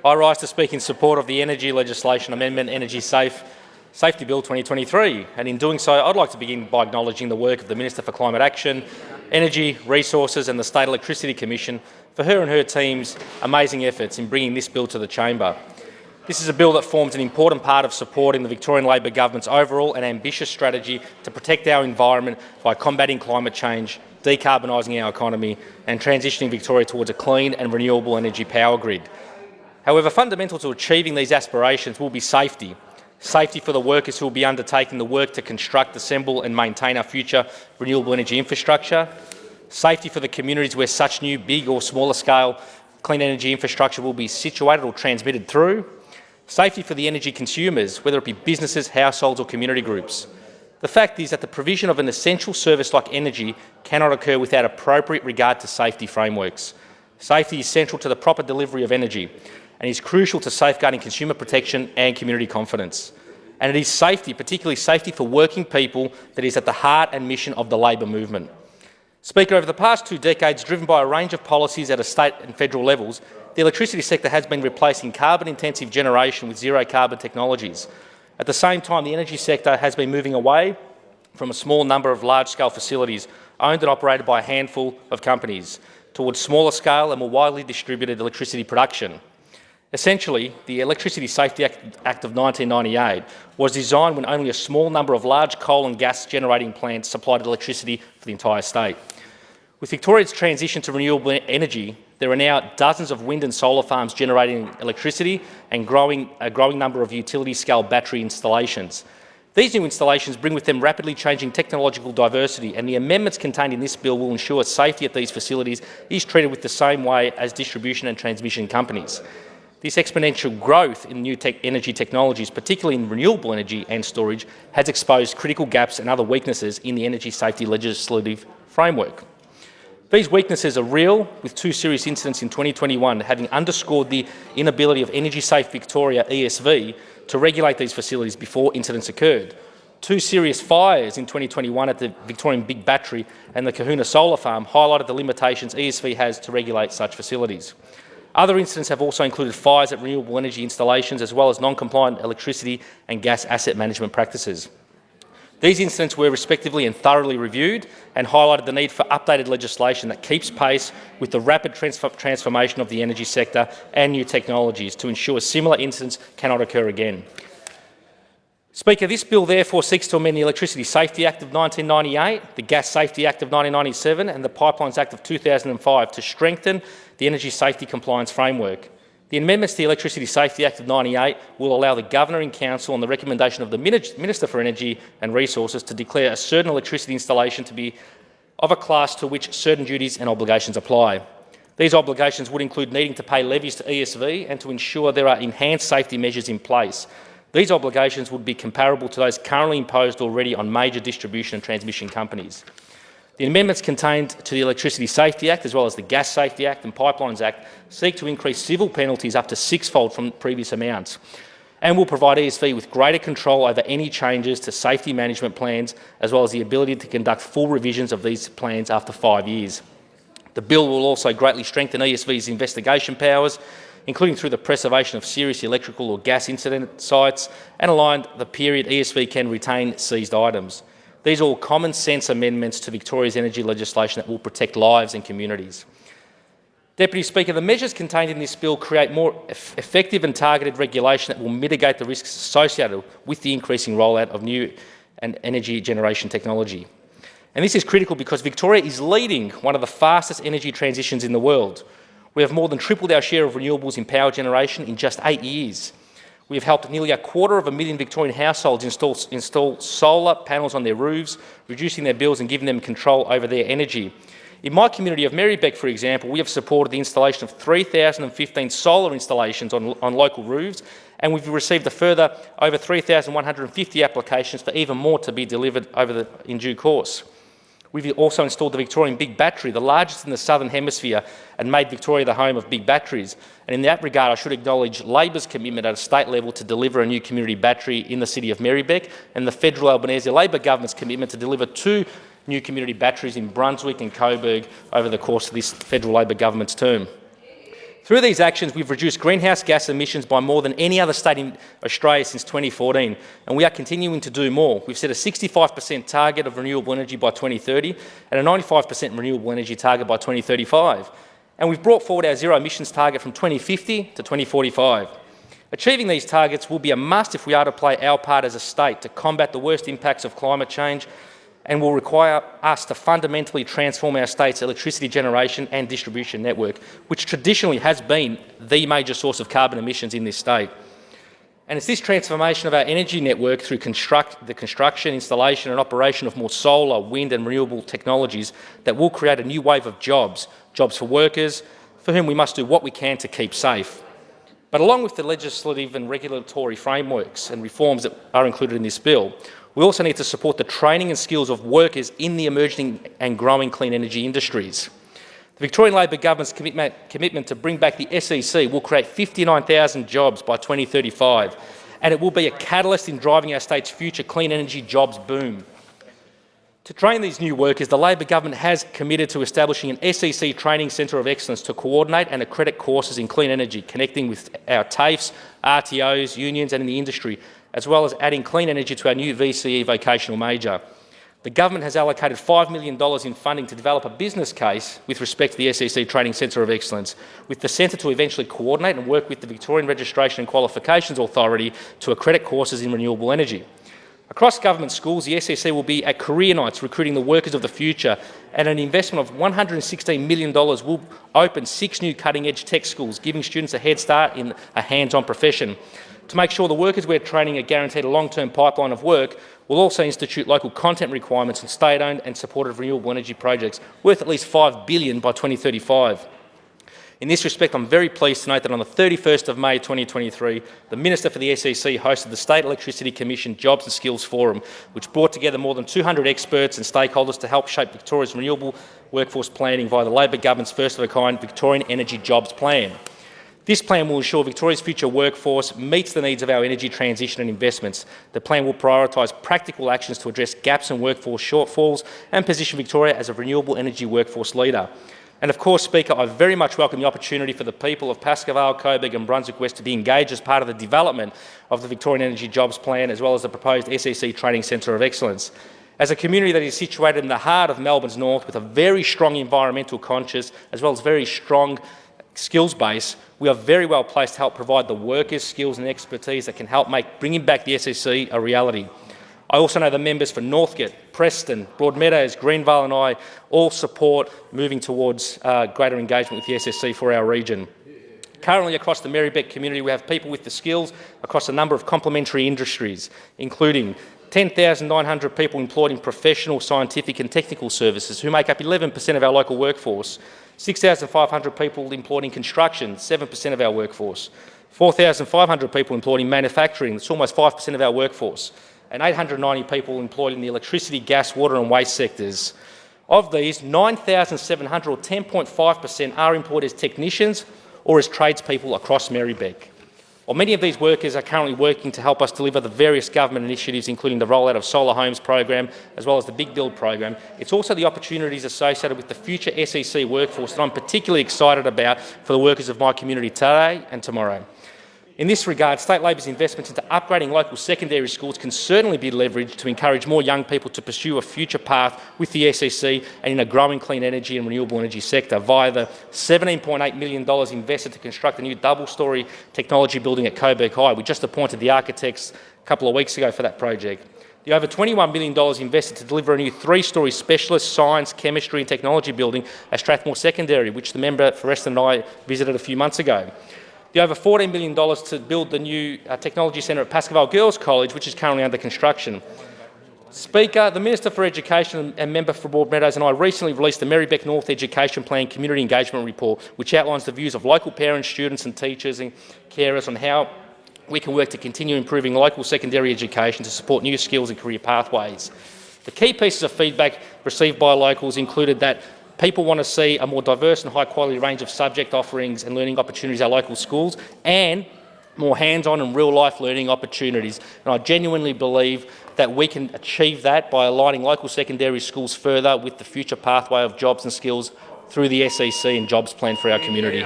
I rise to speak in support of the Energy Legislation Amendment Energy Safety Bill 2023, and in doing so I'd like to begin by acknowledging the work of the Minister for Climate Action, Energy, Resources and the State Electricity Commission for her and her team's amazing efforts in bringing this bill to the chamber. This is a bill that forms an important part of supporting the Victorian Labor Government's overall and ambitious strategy to protect our environment by combating climate change, decarbonising our economy and transitioning Victoria towards a clean and renewable energy power grid. However, fundamental to achieving these aspirations will be safety. Safety for the workers who will be undertaking the work to construct, assemble and maintain our future renewable energy infrastructure. Safety for the communities where such new, big or smaller scale clean energy infrastructure will be situated or transmitted through. Safety for the energy consumers, whether it be businesses, households or community groups. The fact is that the provision of an essential service like energy cannot occur without appropriate regard to safety frameworks. Safety is central to the proper delivery of energy and is crucial to safeguarding consumer protection and community confidence. And it is safety, particularly safety for working people, that is at the heart and mission of the Labor movement. Speaker, over the past 2 decades, driven by a range of policies at a state and federal levels, the electricity sector has been replacing carbon-intensive generation with zero-carbon technologies. At the same time, the energy sector has been moving away from a small number of large-scale facilities owned and operated by a handful of companies towards smaller scale and more widely distributed electricity production. Essentially, the Electricity Safety Act of 1998 was designed when only a small number of large coal and gas generating plants supplied electricity for the entire state. With Victoria's transition to renewable energy, there are now dozens of wind and solar farms generating electricity and a growing number of utility-scale battery installations. These new installations bring with them rapidly changing technological diversity, and the amendments contained in this bill will ensure safety at these facilities is treated with the same way as distribution and transmission companies. This exponential growth in new energy technologies, particularly in renewable energy and storage, has exposed critical gaps and other weaknesses in the energy safety legislative framework. These weaknesses are real, with 2 serious incidents in 2021 having underscored the inability of Energy Safe Victoria ESV to regulate these facilities before incidents occurred. 2 serious fires in 2021 at the Victorian Big Battery and the Kahuna Solar Farm highlighted the limitations ESV has to regulate such facilities. Other incidents have also included fires at renewable energy installations as well as non-compliant electricity and gas asset management practices. These incidents were respectively and thoroughly reviewed and highlighted the need for updated legislation that keeps pace with the rapid transformation of the energy sector and new technologies to ensure similar incidents cannot occur again. Speaker, this bill therefore seeks to amend the Electricity Safety Act of 1998, the Gas Safety Act of 1997 and the Pipelines Act of 2005 to strengthen the energy safety compliance framework. The amendments to the Electricity Safety Act of 1998 will allow the Governor in Council, on the recommendation of the Minister for Energy and Resources, to declare a certain electricity installation to be of a class to which certain duties and obligations apply. These obligations would include needing to pay levies to ESV and to ensure there are enhanced safety measures in place. These obligations would be comparable to those currently imposed already on major distribution and transmission companies. The amendments contained to the Electricity Safety Act, as well as the Gas Safety Act and Pipelines Act, seek to increase civil penalties up to 6-fold from previous amounts and will provide ESV with greater control over any changes to safety management plans, as well as the ability to conduct full revisions of these plans after 5 years. The bill will also greatly strengthen ESV's investigation powers, including through the preservation of serious electrical or gas incident sites, and align the period ESV can retain seized items. These are all common sense amendments to Victoria's energy legislation that will protect lives and communities. Deputy Speaker, the measures contained in this bill create more effective and targeted regulation that will mitigate the risks associated with the increasing rollout of new and energy generation technology. And this is critical because Victoria is leading one of the fastest energy transitions in the world. We have more than tripled our share of renewables in power generation in just 8 years. We have helped nearly 250,000 Victorian households install solar panels on their roofs, reducing their bills and giving them control over their energy. In my community of Marybeck, for example, we have supported the installation of 3,015 solar installations on local roofs, and we've received a further over 3,150 applications for even more to be delivered in due course. We've also installed the Victorian Big Battery, the largest in the Southern Hemisphere, and made Victoria the home of big batteries. And in that regard, I should acknowledge Labor's commitment at a state level to deliver a new community battery in the city of Marybeck, and the federal Albanese Labor government's commitment to deliver 2 new community batteries in Brunswick and Coburg over the course of this federal Labor government's term. Through these actions, we've reduced greenhouse gas emissions by more than any other state in Australia since 2014, and we are continuing to do more. We've set a 65% target of renewable energy by 2030 and a 95% renewable energy target by 2035. And we've brought forward our zero emissions target from 2050 to 2045. Achieving these targets will be a must if we are to play our part as a state to combat the worst impacts of climate change, and will require us to fundamentally transform our state's electricity generation and distribution network, which traditionally has been the major source of carbon emissions in this state. And it's this transformation of our energy network through the construction, installation and operation of more solar, wind and renewable technologies that will create a new wave of jobs for workers, for whom we must do what we can to keep safe. But along with the legislative and regulatory frameworks and reforms that are included in this bill, we also need to support the training and skills of workers in the emerging and growing clean energy industries. The Victorian Labor Government's commitment to bring back the SEC will create 59,000 jobs by 2035, and it will be a catalyst in driving our state's future clean energy jobs boom. To train these new workers, the Labor Government has committed to establishing an SEC Training Centre of Excellence to coordinate and accredit courses in clean energy, connecting with our TAFEs, RTOs, unions and in the industry, as well as adding clean energy to our new VCE vocational major. The government has allocated $5 million in funding to develop a business case with respect to the SEC Training Centre of Excellence, with the centre to eventually coordinate and work with the Victorian Registration and Qualifications Authority to accredit courses in renewable energy. Across government schools, the SEC will be at career nights recruiting the workers of the future, and an investment of $116 million will open 6 new cutting-edge tech schools, giving students a head start in a hands-on profession. To make sure the workers we're training are guaranteed a long-term pipeline of work, we'll also institute local content requirements on state-owned and supported renewable energy projects worth at least $5 billion by 2035. In this respect, I'm very pleased to note that on the 31st of May 2023, the Minister for the SEC hosted the State Electricity Commission Jobs and Skills Forum, which brought together more than 200 experts and stakeholders to help shape Victoria's renewable workforce planning via the Labor Government's first-of-a-kind Victorian Energy Jobs Plan. This plan will ensure Victoria's future workforce meets the needs of our energy transition and investments. The plan will prioritise practical actions to address gaps and workforce shortfalls and position Victoria as a renewable energy workforce leader. And of course, Speaker, I very much welcome the opportunity for the people of Pascoe, Vale, Coburg and Brunswick West to be engaged as part of the development of the Victorian Energy Jobs Plan, as well as the proposed SEC Training Centre of Excellence. As a community that is situated in the heart of Melbourne's north with a very strong environmental conscious, as well as very strong skills base, we are very well placed to help provide the workers, skills and expertise that can help make bringing back the SEC a reality. I also know the members for Northcote, Preston, Broadmeadows, Greenvale and I all support moving towards greater engagement with the SEC for our region. Currently across the Marybeck community we have people with the skills across a number of complementary industries, including 10,900 people employed in professional, scientific and technical services who make up 11% of our local workforce, 6,500 people employed in construction, 7% of our workforce, 4,500 people employed in manufacturing, that's almost 5% of our workforce, and 890 people employed in the electricity, gas, water and waste sectors. Of these, 9,700 or 10.5% are employed as technicians or as tradespeople across Marybeck. While many of these workers are currently working to help us deliver the various government initiatives, including the rollout of Solar Homes program, as well as the Big Build program, it's also the opportunities associated with the future SEC workforce that I'm particularly excited about for the workers of my community today and tomorrow. In this regard, State Labor's investments into upgrading local secondary schools can certainly be leveraged to encourage more young people to pursue a future path with the SEC and in a growing clean energy and renewable energy sector via the $17.8 million invested to construct a new double-storey technology building at Coburg High. We just appointed the architects a couple of weeks ago for that project. The over $21 million invested to deliver a new 3-storey specialist science, chemistry and technology building at Strathmore Secondary, which the member for Reston and I visited a few months ago. The over $14 million to build the new technology centre at Pascoe Girls College, which is currently under construction. Speaker, the Minister for Education and member for Broadmeadows and I recently released the Marybeck North Education Plan Community Engagement Report, which outlines the views of local parents, students and teachers and carers on how we can work to continue improving local secondary education to support new skills and career pathways. The key pieces of feedback received by locals included that people want to see a more diverse and high-quality range of subject offerings and learning opportunities at our local schools and more hands-on and real-life learning opportunities. And I genuinely believe that we can achieve that by aligning local secondary schools further with the future pathway of jobs and skills through the SEC and jobs plan for our community.